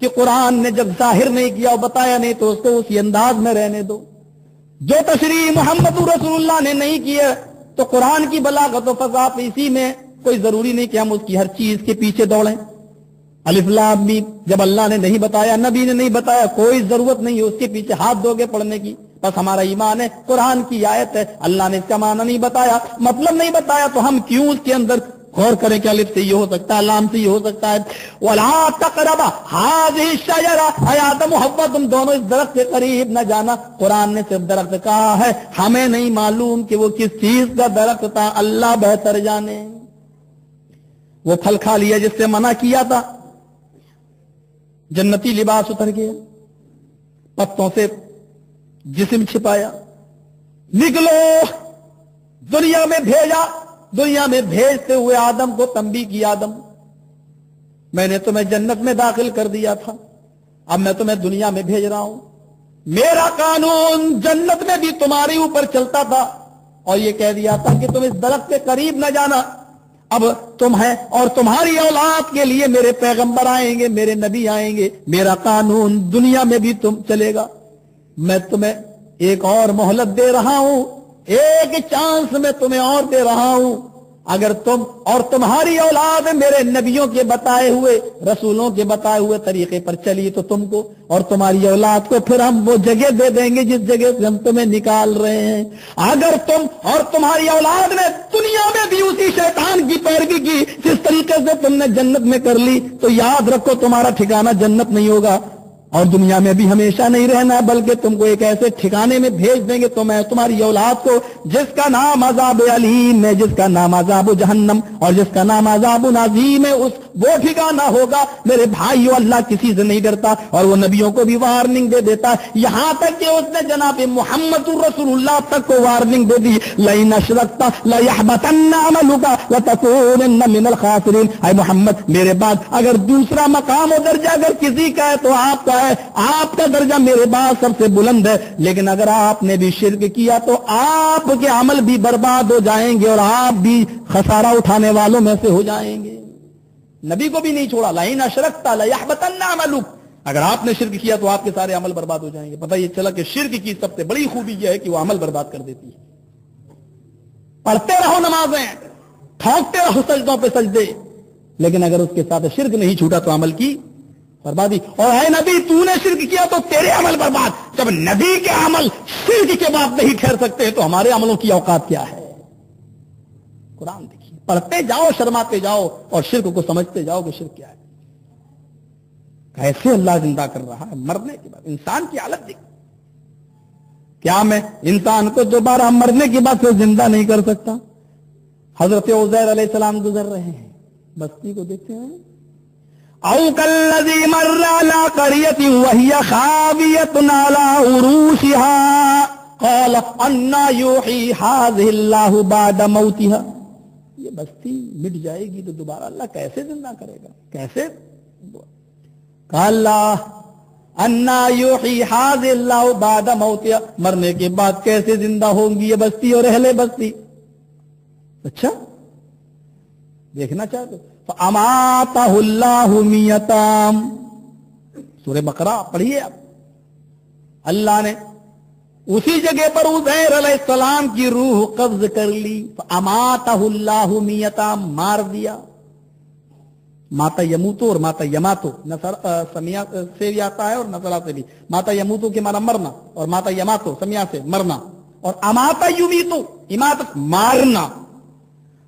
Speaker 2: कि कुरान ने जब जाहिर नहीं किया और बताया नहीं, तो उसको उसी अंदाज में रहने दो। जो तशरीह मोहम्मद रसूलुल्लाह ने नहीं किया, तो कुरान की बलागत और फसाद इसी में। कोई जरूरी नहीं कि हम उसकी हर चीज के पीछे दौड़ें। अलिफ लाम मीम जब अल्लाह ने नहीं बताया, नबी ने नहीं बताया, कोई जरूरत नहीं है उसके पीछे हाथ धोके पढ़ने की। बस हमारा ईमान है, कुरान की आयत है, अल्लाह ने इसका माना नहीं बताया, मतलब नहीं बताया, तो हम क्यों उसके अंदर गौर करें कि अलिफ से ये हो सकता है, लाम से ये हो सकता है। वला तक़रबा हाज़िही शजरा, आदम और हव्वा तुम दोनों इस दरख्त के करीब न जाना। कुरान ने सिर्फ दरख्त कहा है, हमें नहीं मालूम कि वो किस चीज का दरख्त था, अल्लाह बेहतर जाने। वो फल खा लिया जिससे मना किया था, जन्नती लिबास उतर गया, पत्तों से जिस्म छिपाया, निकलो दुनिया में भेजा। दुनिया में भेजते हुए आदम को तंबी की, आदम मैंने तुम्हें जन्नत में दाखिल कर दिया था, अब मैं तुम्हें दुनिया में भेज रहा हूं। मेरा कानून जन्नत में भी तुम्हारे ऊपर चलता था, और ये कह दिया था कि तुम इस दरख्त के करीब न जाना। अब तुम है और तुम्हारी औलाद के लिए मेरे पैगंबर आएंगे, मेरे नबी आएंगे, मेरा कानून दुनिया में भी तुम चलेगा। मैं तुम्हें एक और मोहलत दे रहा हूं, एक चांस मैं तुम्हें और दे रहा हूं। अगर तुम और तुम्हारी औलाद मेरे नबियों के बताए हुए, रसूलों के बताए हुए तरीके पर चली, तो तुमको और तुम्हारी औलाद को फिर हम वो जगह दे देंगे जिस जगह से हम तुम्हें निकाल रहे हैं। अगर तुम और तुम्हारी औलाद ने दुनिया में भी उसी शैतान की पैरवी की जिस तरीके से तुमने जन्नत में कर ली, तो याद रखो तुम्हारा ठिकाना जन्नत नहीं होगा, और दुनिया में भी हमेशा नहीं रहना, बल्कि तुमको एक ऐसे ठिकाने में भेज देंगे तो मैं तुम्हारी औलाद को, जिसका नाम अज़ाब अलीम है, जिसका नाम अज़ाब जहन्नम और जिसका नाम अज़ाब नाज़ीम है, उस वो ठिकाना होगा। मेरे भाइयों, अल्लाह किसी से नहीं डरता, और वो नबियों को भी वार्निंग दे देता है। यहां तक कि उसने जनाब मोहम्मद रसूलुल्लाह तक को वार्निंग दे दी, लइन अशरकता लयहबतन्ना अमलुका वतकूनन्ना मिनल खासिरीन। ऐ मोहम्मद, मेरे बाद अगर दूसरा मकाम और दर्जा अगर किसी का है तो आपका है, आपका दर्जा मेरे बाद सबसे बुलंद है। लेकिन अगर आपने भी शिर्क किया तो आपके अमल भी बर्बाद हो जाएंगे और आप भी खसारा उठाने वालों में से हो जाएंगे। नबी को भी नहीं छोड़ा, लाइन अशरकता लयहबतन्ना अमलुक, अगर आपने शिर्क किया तो आपके सारे अमल बर्बाद हो जाएंगे। पता ये चला कि शिर्क की सबसे बड़ी खूबी यह है कि वो अमल बर्बाद कर देती है। पढ़ते रहो नमाजें, ठोकते रहो सजदों पे सजदे, लेकिन अगर उसके साथ शिर्क नहीं छूटा तो अमल की बर्बादी। और है नबी, तूने शिर्क किया तो तेरे अमल बर्बाद। जब नबी के अमल शिर्क के बाद नहीं ठहर सकते तो हमारे अमलों की औकात क्या है? कुरान देखिए, पढ़ते जाओ, शर्माते जाओ, और शिर्क को समझते जाओ कि शिर्क क्या है। कैसे अल्लाह जिंदा कर रहा है मरने के बाद। इंसान की हालत देख, क्या मैं इंसान को दोबारा मरने के बाद फिर जिंदा नहीं कर सकता? हजरत उज़ैर अलैहिस्सलाम गुजर रहे हैं, बस्ती को देखते हैं, او کالذی مر علی قریۃ وہی خاویۃ علی عروشها قال انا یحیی هذه اللہ بعد موتها، یہ بستی مٹ جائے گی تو دوبارہ اللہ کیسے زندہ کرے گا؟ کیسے؟ قال انا یحیی هذه اللہ بعد موتها، مرنے کے بعد کیسے زندہ ہوں گی یہ بستی اور اہل بستی؟ اچھا دیکھنا چاہتے؟ فَأَمَاتَهُ اللَّهُ مِئَةَ عَامٍ، سورہ بقرہ پڑھیے آپ، اللہ نے اسی جگہ پر عزیر علیہ السلام کی روح قبض کر لی، فَأَمَاتَهُ اللَّهُ مِئَةَ عَامٍ، مار دیا۔ ماتا یموتو اور ماتا یماتو سمیا سے بھی آتا ہے اور نصرہ سے بھی، ماتا یموتو کے معنی مرنا اور ماتا یماتو سمیا سے مرنا، اور اماتا یمیتو اماتت مارنا۔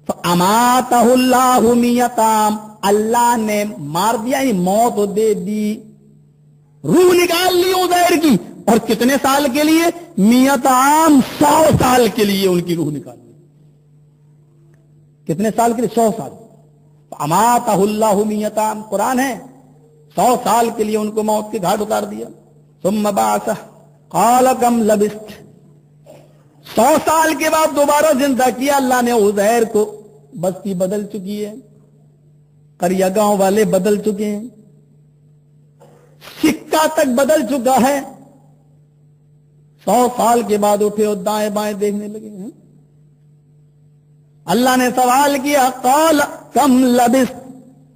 Speaker 2: فَأَمَاتَهُ اللَّهُ مِئَةَ عَامٍ، اللہ نے مار دیا، یعنی موت دے دی، روح نکال لی عزیر کی، اور کتنے سال کے لیے؟ 100 عام، 100 سال کے لیے ان کی روح نکال لی۔ کتنے سال کے لیے؟ 100 سال۔ فَأَمَاتَهُ اللَّهُ مِئَةَ عَامٍ، قرآن ہے، 100 سال کے لیے ان کو موت کے گھاٹ اتار دیا۔ ثُمَّ بَعَثَهُ قَالَ كَمْ لَبِثْتَ، 100 سال کے بعد دوبارہ زندہ کیا اللہ نے عزیر کو، بستی بدل چکی ہے، قریہ گاؤں والے بدل چکے ہیں، سکہ تک بدل چکا ہے، 100 سال کے بعد اٹھے اور دائیں بائیں دیکھنے لگے ہیں۔ اللہ نے سوال کیا، قال کم لبثت،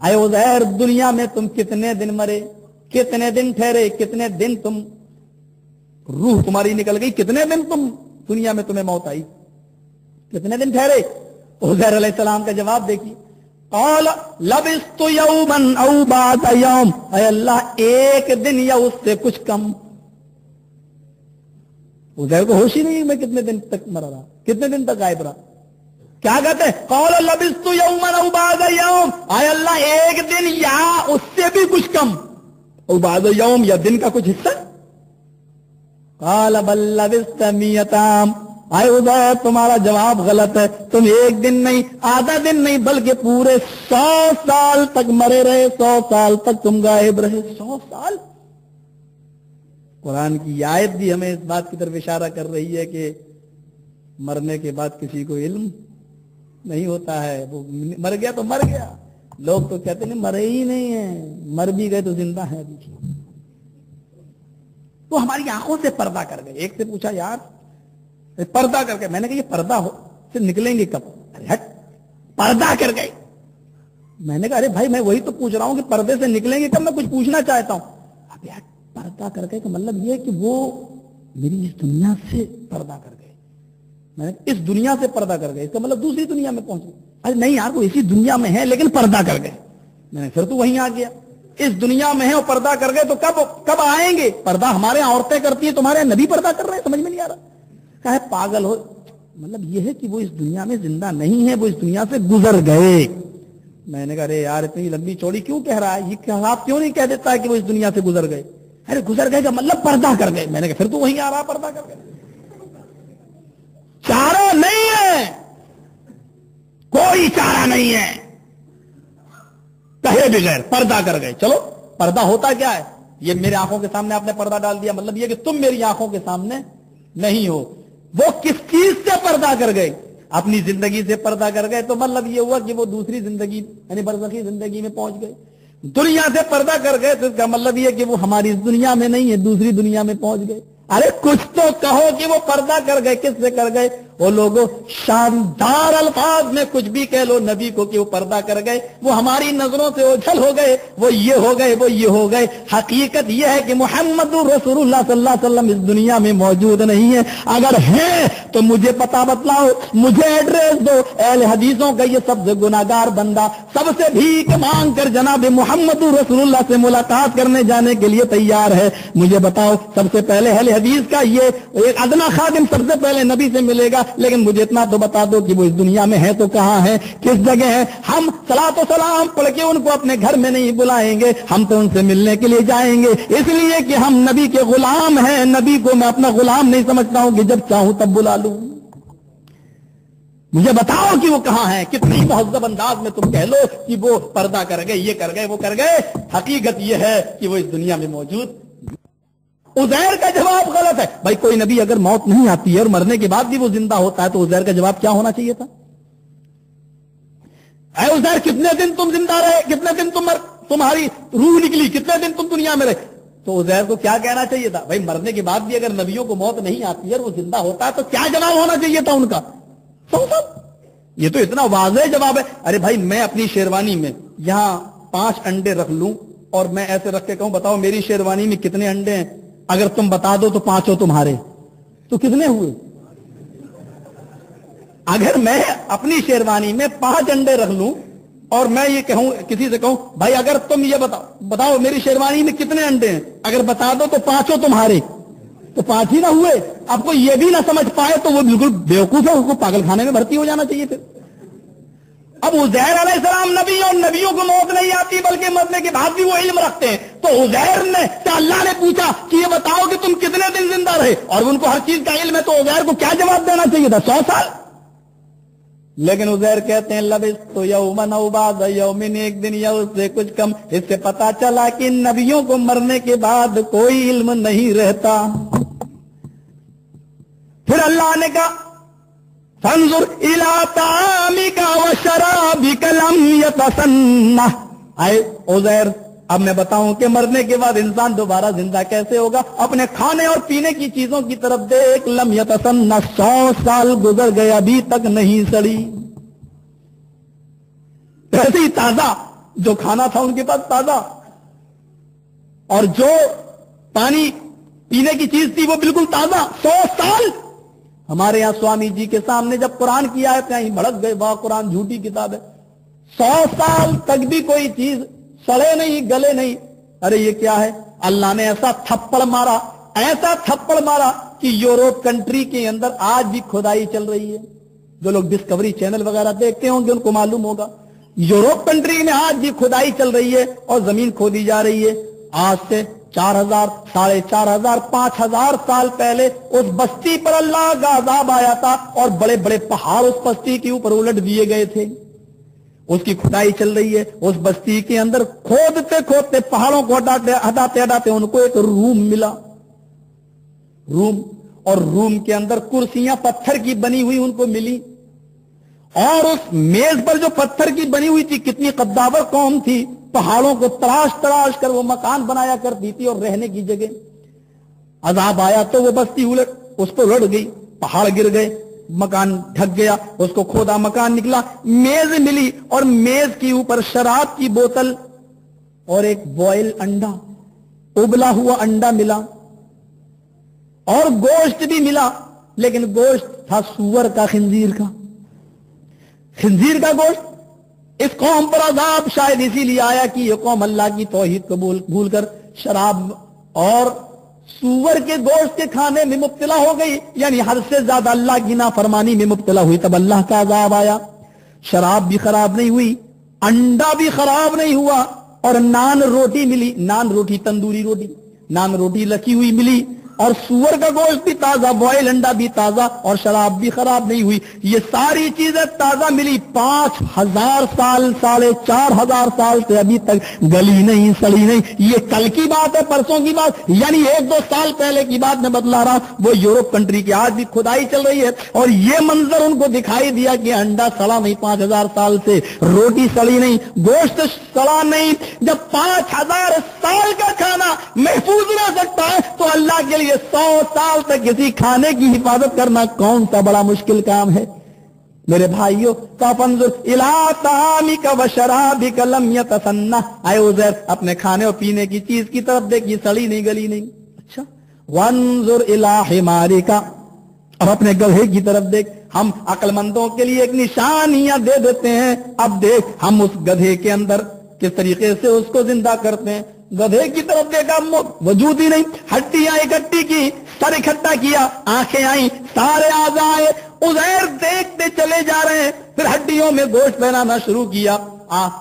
Speaker 2: اے عزیر دنیا میں تم کتنے دن مرے، کتنے دن ٹھہرے، کتنے دن تم روح تمہاری نکل گئی، کتنے دن تم دنیا میں تمہیں موت آئی، کتنے دن ٹھہرے؟ عزیر علیہ السلام کا جواب دیکھیے، قال لبثت یوما او بعد یوم، اے اللہ ایک دن یا اس سے کچھ کم۔ عزیر کو ہوش ہی نہیں میں کتنے دن تک مرا رہا، کتنے دن تک غائب رہا، کیا کہتے ہیں؟ قال لبثت یوما او بعد یوم، اے اللہ ایک دن یا اس سے بھی کچھ کم، او بعد یوم یا دن کا کچھ حصہ۔ قال بل لبثت 100 عام، اے عزیر تمہارا جواب غلط ہے، تم ایک دن نہیں، آدھا دن نہیں، بلکہ پورے 100 سال تک مرے رہے، 100 سال تک تم غائب رہے، 100 سال۔ قرآن کی آیت بھی ہمیں اس بات کی طرف اشارہ کر رہی ہے کہ مرنے کے بعد کسی کو علم نہیں ہوتا ہے، وہ مر گیا تو مر گیا، لوگ تو کہتے ہیں مرے ہی نہیں ہیں، مر بھی گئے تو زندہ ہے ابھی۔ وہ ہماری آنکھوں سے پردہ کر گئے۔ ایک سے پوچھا یار پردہ کر کے، میں نے کہا یہ پردہ سے نکلیں گے کب؟ ارے ہٹ، پردہ کر گئے۔ میں نے کہا ارے بھائی میں وہی تو پوچھ رہا ہوں کہ پردے سے نکلیں گے کب، میں کچھ پوچھنا چاہتا ہوں۔ اب یار پردہ کر گئے کا مطلب یہ ہے کہ وہ میری اس دنیا سے پردہ کر گئے، میں نے اس دنیا سے پردہ کر گئے، اس کا مطلب دوسری دنیا میں پہنچ گئے۔ ارے نہیں یار وہ اسی دنیا میں ہے لیکن پردہ کر گئے۔ میں نے پھر تو وہیں آ گیا، اس دنیا میں ہے اور پردہ کر گئے تو کب آئیں گے؟ پردہ ہمارے یہاں عورتیں کرتی ہیں، تمہارے نبی پردہ کر رہے ہیں، سمجھ میں نہیں آ رہا۔ کہا ہے پاگل ہو، مطلب یہ ہے کہ وہ اس دنیا میں زندہ نہیں ہے، وہ اس دنیا سے گزر گئے۔ میں نے کہا ارے یار اتنی لمبی چوڑی کیوں کہہ رہا ہے، یہ آپ کیوں نہیں کہہ دیتا ہے کہ وہ اس دنیا سے گزر گئے؟ ارے گزر گئے کا مطلب پردہ کر گئے۔ میں نے کہا پھر تو وہیں آ رہا، پردہ کر گئے۔ چارہ نہیں ہے، کوئی چارہ نہیں ہے، کہے بغیر پردہ کر گئے۔ چلو پردہ ہوتا کیا ہے؟ یہ میرے آنکھوں کے سامنے آپ نے پردہ ڈال دیا، مطلب یہ کہ تم میری آنکھوں کے سامنے نہیں ہو۔ وہ کس چیز سے پردہ کر گئے؟ اپنی زندگی سے پردہ کر گئے، تو مطلب یہ ہوا کہ وہ دوسری زندگی یعنی برزخی زندگی میں پہنچ گئے۔ دنیا سے پردہ کر گئے تو اس کا مطلب یہ کہ وہ ہماری اس دنیا میں نہیں ہے، دوسری دنیا میں پہنچ گئے۔ ارے کچھ تو کہو کہ وہ پردہ کر گئے، کس سے کر گئے؟ وہ لوگوں شاندار الفاظ میں کچھ بھی کہہ لو نبی کو کہ وہ پردہ کر گئے، وہ ہماری نظروں سے اوجھل ہو گئے، وہ یہ ہو گئے، وہ یہ ہو گئے۔ حقیقت یہ ہے کہ محمد رسول اللہ صلی اللہ علیہ وسلم اس دنیا میں موجود نہیں ہے۔ اگر ہیں تو مجھے پتہ بتلاؤ، مجھے ایڈریس دو۔ اہل حدیثوں کا یہ سب سے گناہگار بندہ سب سے بھیک مانگ کر جناب محمد رسول اللہ سے ملاقات کرنے جانے کے لیے تیار ہے۔ مجھے بتاؤ، سب سے پہلے اہل حدیث کا یہ ایک ادنا خادم سب سے پہلے نبی سے ملے گا، لیکن مجھے اتنا تو بتا دو کہ وہ اس دنیا میں ہے تو کہاں ہے، کس جگہ ہے؟ ہم صلاۃ و سلام پڑھ کے ان کو اپنے گھر میں نہیں بلائیں گے، ہم تو ان سے ملنے کے لیے جائیں گے، اس لیے کہ ہم نبی کے غلام ہیں۔ نبی کو میں اپنا غلام نہیں سمجھتا ہوں کہ جب چاہوں تب بلا لوں۔ مجھے بتاؤ کہ وہ کہاں ہیں. کتنی مہذب انداز میں تم کہہ لو کہ وہ پردہ کر گئے, یہ کر گئے, وہ کر گئے, حقیقت یہ ہے کہ وہ اس دنیا میں موجود. عزیر کا جواب غلط ہے. بھائی کوئی نبی اگر موت نہیں آتی ہے اور مرنے کے بعد بھی وہ زندہ ہوتا ہے تو عزیر کا جواب کیا ہونا چاہیے تھا؟ اے عزیر کتنے دن تم زندہ رہے, کتنے دن تمہاری روح نکلی, کتنے دن تم دنیا میں رہے؟ تو عزیر کو کیا کہنا چاہیے تھا؟ بھائی مرنے کے بعد بھی اگر نبیوں کو موت نہیں آتی ہے اور وہ زندہ ہوتا ہے تو کیا جواب ہونا چاہیے تھا ان کا؟ یہ تو اتنا واضح جواب ہے. ارے بھائی میں اپنی شیروانی میں یہاں 5 انڈے رکھ لوں اور میں ایسے رکھ کے کہوں بتاؤ میری شیروانی میں کتنے انڈے ہیں, اگر تم بتا دو تو 5 تمہارے, تو کتنے ہوئے؟ اگر میں اپنی شیروانی میں 5 انڈے رکھ لوں اور میں یہ کہوں کسی سے کہوں بھائی اگر تم یہ بتاؤ میری شیروانی میں کتنے انڈے ہیں, اگر بتا دو تو 5 تمہارے, تو 5 ہی نہ ہوئے. اب کوئی یہ بھی نہ سمجھ پائے تو وہ بالکل بیوقوف ہے, اس کو پاگل خانے میں بھرتی ہو جانا چاہیے پھر. اب عزیر علیہ السلام نبی اور نبیوں کو موت نہیں آتی بلکہ مرنے کے بعد بھی وہ علم رکھتے ہیں, تو عزیر نے کیا اللہ نے پوچھا کہ یہ بتاؤ کہ تم کتنے دن زندہ رہے, اور ان کو ہر چیز کا علم ہے, تو عزیر کو کیا جواب دینا چاہیے تھا؟ 100 سال. لیکن عزیر کہتے ہیں لبثت یوما او بعض یوم, ایک دن یا اس سے کچھ کم. اس سے پتا چلا کہ نبیوں کو مرنے کے بعد کوئی علم نہیں رہتا. پھر اللہ نے کہا فانظر الی طعامک وشرابک لم یتسنہ. اے عزیر اب میں بتاؤں کہ مرنے کے بعد انسان دوبارہ زندہ کیسے ہوگا. اپنے کھانے اور پینے کی چیزوں کی طرف دیکھ, لم یتسنہ, 100 سال گزر گئے ابھی تک نہیں سڑی. ایسے ہی تازہ جو کھانا تھا ان کے پاس تازہ, اور جو پانی پینے کی چیز تھی وہ بالکل تازہ. 100 سال. ہمارے یہاں سوامی جی کے سامنے جب قرآن کی آیت آئی بھڑک گئے, واہ قرآن جھوٹی کتاب ہے. 100 سال تک بھی کوئی چیز سڑے نہیں, گلے نہیں. ارے یہ کیا ہے؟ اللہ نے ایسا تھپڑ مارا, ایسا تھپڑ مارا کہ یوروپ کنٹری کے اندر آج بھی کھدائی چل رہی ہے. جو لوگ ڈسکوری چینل وغیرہ دیکھتے ہوں گے ان کو معلوم ہوگا, یوروپ کنٹری میں آج بھی کھدائی چل رہی ہے اور زمین کھودی جا رہی ہے. آج سے 4000, 4500, 5000 سال پہلے اس بستی پر اللہ کا عذاب آیا تھا اور بڑے بڑے پہاڑ اس بستی کے اوپر الٹ دیے گئے تھے. اس کی کھدائی چل رہی ہے. اس بستی کے اندر کھودتے کھودتے پہاڑوں کو ہٹاتے ہٹاتے ان کو ایک روم ملا, روم, اور روم کے اندر کرسیاں پتھر کی بنی ہوئی ان کو ملی, اور اس میز پر جو پتھر کی بنی ہوئی تھی, کتنی قداور قوم تھی, پہاڑوں کو تراش تراش کر وہ مکان بنایا کرتی تھی اور رہنے کی جگہ. عذاب آیا تو وہ بستی اس کو لڑ گئی, پہاڑ گر گئے, مکان ڈھک گیا, اس کو کھودا مکان نکلا, میز ملی اور میز کے اوپر شراب کی بوتل اور ایک بوائل انڈا, ابلا ہوا انڈا ملا, اور گوشت بھی ملا, لیکن گوشت تھا سور کا, خنزیر کا, خنزیر کا گوشت. اس قوم پر عذاب شاید اسی لیے آیا کہ یہ قوم اللہ کی توحید کو بھول کر شراب اور سور کے گوشت کے کھانے میں مبتلا ہو گئی, یعنی حد سے زیادہ اللہ کی نافرمانی میں مبتلا ہوئی, تب اللہ کا عذاب آیا. شراب بھی خراب نہیں ہوئی, انڈا بھی خراب نہیں ہوا, اور نان روٹی ملی, نان روٹی تندوری روٹی, نان روٹی رکھی ہوئی ملی, اور سور کا گوشت بھی تازہ, بوائل انڈا بھی تازہ, اور شراب بھی خراب نہیں ہوئی. یہ ساری چیزیں تازہ ملی. 5000 سال, 4500 سال سے ابھی تک گلی نہیں, سڑی نہیں. یہ کل کی بات ہے, پرسوں کی بات, یعنی 1-2 سال پہلے کی بات میں بتلا رہا ہوں. وہ یورپ کنٹری کی آج بھی کھدائی چل رہی ہے, اور یہ منظر ان کو دکھائی دیا کہ انڈا سڑا نہیں 5000 سال سے, روٹی سڑی نہیں, گوشت سڑا نہیں. جب 5000 سال کا کھانا محفوظ رہ سکتا ہے تو اللہ کے لیے 100 سال تک کسی کھانے کی حفاظت کرنا کون سا بڑا مشکل کام ہے. میرے بھائیو, فانظر الی طعامک وشرابک لم یتسنہ. اے عزیر اپنے کھانے اور پینے کی چیز کی طرف دیکھ, یہ سڑی نہیں گلی نہیں. اچھا, وانظر الی حمارک, اور اپنے گدھے کی طرف دیکھ. ہم عقل مندوں کے لیے ایک نشانیاں دے دیتے ہیں, اب دیکھ ہم اس گدھے کے اندر کس طریقے سے اس کو زندہ کرتے ہیں. گدھے کی طرف دیکھا, وجود ہی نہیں, ہڈیاں اکٹھی کی, سر اکٹھا کیا, آنکھیں آئیں, سارے اعضاء آئے. عزیر دیکھتے چلے جا رہے ہیں, پھر ہڈیوں میں گوشت پہنانا شروع کیا.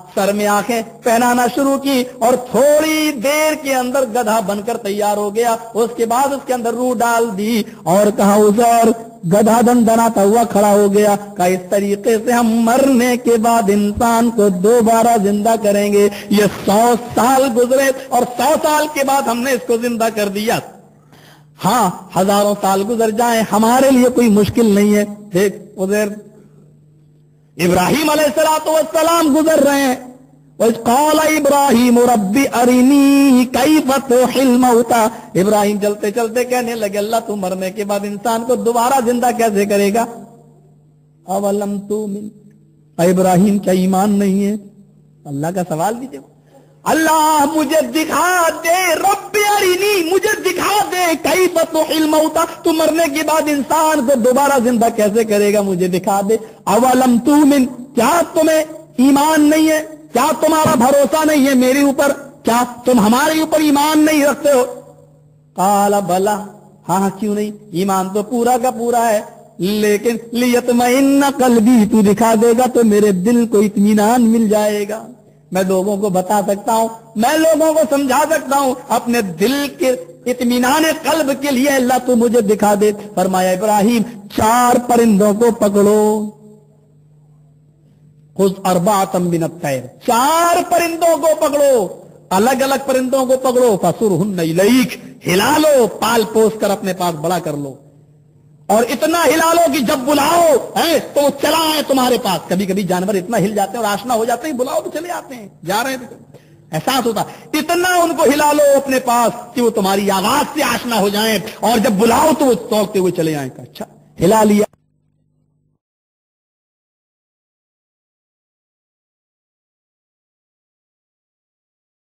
Speaker 2: सर में आंखें पहनाना शुरू की और थोड़ी देर के अंदर गधा बनकर तैयार हो गया। उसके बाद उसके अंदर रूह डाल दी और कहा उज़ैर गधा दंडनाता हुआ खड़ा हो गया। कहा इस तरीके से हम मरने के बाद इंसान को दोबारा जिंदा करेंगे। ये 100 साल गुजरे और 100 साल के बाद हमने इसको जिंदा कर दिया। हाँ, हजारों साल गुजर जाएं हमारे लिए कोई मुश्किल नहीं है। देख उधर इब्राहिम अलैहिस्सलातु वस्सलाम गुजर रहे हैं। क़ाल इब्राहिम रब्बी अरिनी कैफ़ तुहिल मौता। इब्राहिम चलते चलते कहने लगे अल्लाह तू मरने के बाद इंसान को दोबारा जिंदा कैसे करेगा? अवलम तुमिन, इब्राहिम क्या ईमान नहीं है? अल्लाह का सवाल कीजिए। अल्लाह मुझे दिखा दे, रब्बी अरिनी मुझे दिखा दे कैफ़ तुहिल मौता, तू मरने के बाद इंसान को दोबारा जिंदा कैसे करेगा, मुझे दिखा दे। अवलम तुमिन, क्या तुम्हें ईमान नहीं है? क्या तुम्हारा भरोसा नहीं है मेरे ऊपर? क्या तुम हमारे ऊपर ईमान नहीं रखते हो? काला बला, हाँ क्यों नहीं, ईमान तो पूरा का पूरा है, लेकिन लियतमइन्ना कल्बी, तू दिखा देगा तो मेरे दिल को इत्मीनान मिल जाएगा। मैं लोगों को बता सकता हूं, मैं लोगों को समझा सकता हूं, अपने दिल के इत्मीनान कल्ब के लिए अल्लाह तू मुझे दिखा दे। फरमाया इब्राहिम 4 परिंदों को पकड़ो, खुद अर्बातम मिन अत-तैर, 4 परिंदों को पकड़ो, अलग अलग परिंदों को पकड़ो, फसुरहुन्ना इलैक, हिला लो, पाल पोस कर अपने पास बड़ा कर लो, और इतना हिला लो कि जब बुलाओ है तो चला आए तुम्हारे पास। कभी कभी जानवर इतना हिल जाते हैं और आशना हो जाते हैं, बुलाओ तो चले आते हैं, जा रहे हैं तो एहसास होता, इतना उनको हिला लो अपने पास कि वो तुम्हारी आवाज से आशना हो जाएं, और जब बुलाओ तो वो तौकते हुए चले आए। अच्छा हिला लिया,